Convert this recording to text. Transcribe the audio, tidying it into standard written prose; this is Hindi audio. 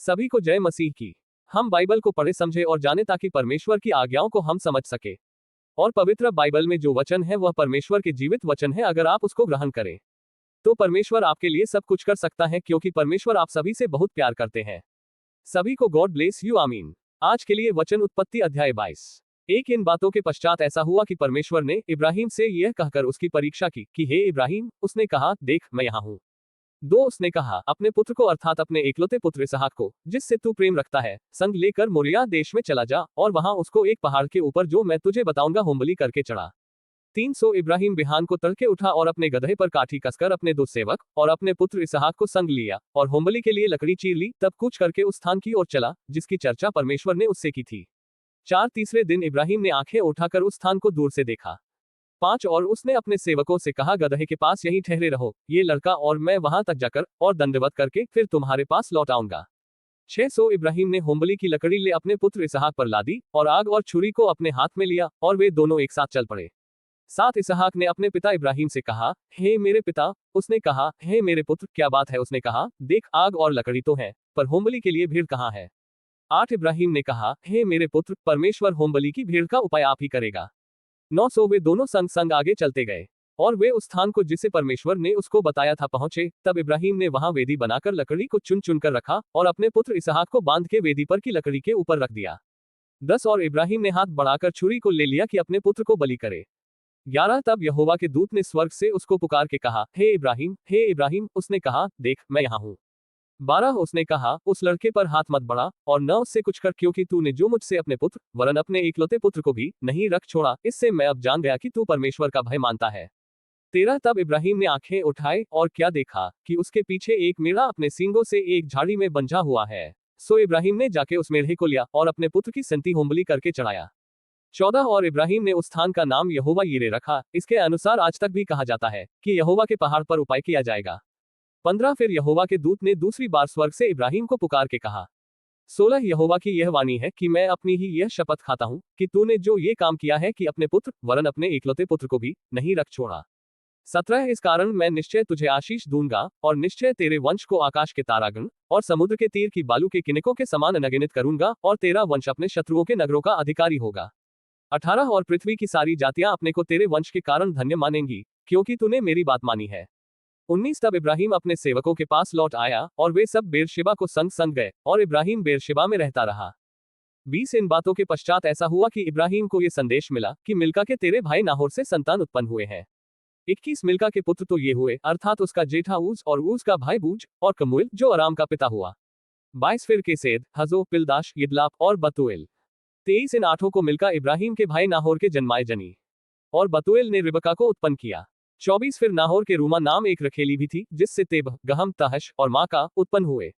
सभी को जय मसीह की। हम बाइबल को पढ़े समझे और जाने ताकि परमेश्वर की आज्ञाओं को हम समझ सके। और पवित्र बाइबल में जो वचन है वह परमेश्वर के जीवित वचन है। अगर आप उसको ग्रहण करें तो परमेश्वर आपके लिए सब कुछ कर सकता है, क्योंकि परमेश्वर आप सभी से बहुत प्यार करते हैं। सभी को गॉड ब्लेस यू, आमीन। आज के लिए वचन उत्पत्ति अध्याय 22। एक इन बातों के पश्चात ऐसा हुआ कि परमेश्वर ने इब्राहिम से यह कहकर उसकी परीक्षा की कि हे इब्राहिम, उसने कहा, देख मैं यहाँ हूँ। 2 उसने कहा, अपने पुत्र को अर्थात अपने एकलौते पुत्र इसहाक को, जिससे तू प्रेम रखता है, संग लेकर मोरिया देश में चला जा और वहां उसको एक पहाड़ के ऊपर जो मैं तुझे बताऊंगा होमबलि करके चढ़ा। 300 इब्राहिम बिहान को तड़के उठा और अपने गधे पर काठी कसकर अपने 2 सेवक और अपने पुत्र इसहाक को संग लिया और होमबलि के लिए लकड़ी चीर ली। तब कूच करके उस स्थान की ओर चला जिसकी चर्चा परमेश्वर ने उससे की थी। 4 तीसरे दिन इब्राहिम ने आंखें उठाकर उस स्थान को दूर से देखा। 5 और उसने अपने सेवकों से कहा, गदहे के पास यहीं ठहरे रहो, ये लड़का और मैं वहां तक जाकर और दंडवत करके फिर तुम्हारे पास लौट आऊंगा। 600 इब्राहिम ने होमबलि की लकड़ी ले अपने पुत्र इसहाक पर लादी और आग और छुरी को अपने हाथ में लिया और वे दोनों एक साथ चल पड़े। 7 इसहाक ने अपने पिता इब्राहिम से कहा, हे मेरे पिता। उसने कहा, हे मेरे पुत्र, क्या बात है? उसने कहा, देख आग और लकड़ी तो है, पर होमबलि के लिए भीड़ कहाँ है? 8 इब्राहिम ने कहा, हे मेरे पुत्र, परमेश्वर होमबलि की भीड़ का उपाय आप ही करेगा। 900 वे दोनों संग संग आगे चलते गए और वे उस स्थान को जिसे परमेश्वर ने उसको बताया था पहुंचे। तब इब्राहिम ने वहां वेदी बनाकर लकड़ी को चुन चुन कर रखा और अपने पुत्र इसहाक को बांध के वेदी पर की लकड़ी के ऊपर रख दिया। 10 और इब्राहिम ने हाथ बढ़ाकर छुरी को ले लिया कि अपने पुत्र को बलि करे। 11 तब यहोवा के दूत ने स्वर्ग से उसको पुकार के कहा, हे इब्राहिम, हे इब्राहिम। उसने कहा, देख मैं यहाँ हूँ। 12 उसने कहा, उस लड़के पर हाथ मत बढ़ा और न उससे कुछ कर, क्योंकि तूने जो मुझसे अपने पुत्र वरन अपने एकलौते पुत्र को भी नहीं रख छोड़ा। इससे मैं अब जान गया कि तू परमेश्वर का भय मानता है। 13 तब इब्राहिम ने आंखें उठाई और क्या देखा कि उसके पीछे एक मेढ़ा अपने सींगों से एक झाड़ी में बंधा हुआ है। सो इब्राहिम ने जाके उस मेढ़े को लिया और अपने पुत्र की संति होमबलि करके चढ़ाया। 14 और इब्राहिम ने उस स्थान का नाम यहोवा यीरे रखा। इसके अनुसार आज तक भी कहा जाता है कि यहोवा के पहाड़ पर उपाय किया जाएगा। 15 फिर यहोवा के दूत ने दूसरी बार स्वर्ग से इब्राहिम को पुकार के कहा। 16 यहोवा की यह वाणी है कि मैं अपनी ही यह शपथ खाता हूं कि तूने जो ये काम किया है कि अपने पुत्र वरन अपने एकलौते पुत्र को भी नहीं रख छोड़ा। 17 इस कारण मैं निश्चय तुझे आशीष दूंगा और निश्चय तेरे वंश को आकाश के तारागण और समुद्र के तीर की बालू के किनकों के समान अनगिनत करूंगा और तेरा वंश अपने शत्रुओं के नगरों का अधिकारी होगा। 18 और पृथ्वी की सारी जातियां अपने को तेरे वंश के कारण धन्य मानेंगी, क्योंकि तूने मेरी बात मानी है। 19 तब इब्राहिम अपने सेवकों के पास लौट आया और वे सब बेरशेबा को संग संग गए और इब्राहिम बेरशेबा में रहता रहा। 20 इन बातों के पश्चात ऐसा हुआ कि इब्राहिम को यह संदेश मिला कि मिल्का के तेरे भाई नाहोर से संतान उत्पन्न हुए हैं। 21 मिल्का के पुत्र तो ये हुए, अर्थात उसका जेठा ऊज और ऊज का भाई बूज और कमुएल जो अराम का पिता हुआ। 22 फिर केसेद, हजो, पिलदाश, यिदलाप और बतूएल। 23 इन 8 को मिल्का इब्राहिम के भाई नाहोर के जन्माए जनी और बतूएल ने रिबका को उत्पन्न किया। 24 फिर नाहोर के रूमा नाम एक रखेली भी थी, जिससे तेबह, गहम, तहश और माका उत्पन्न हुए।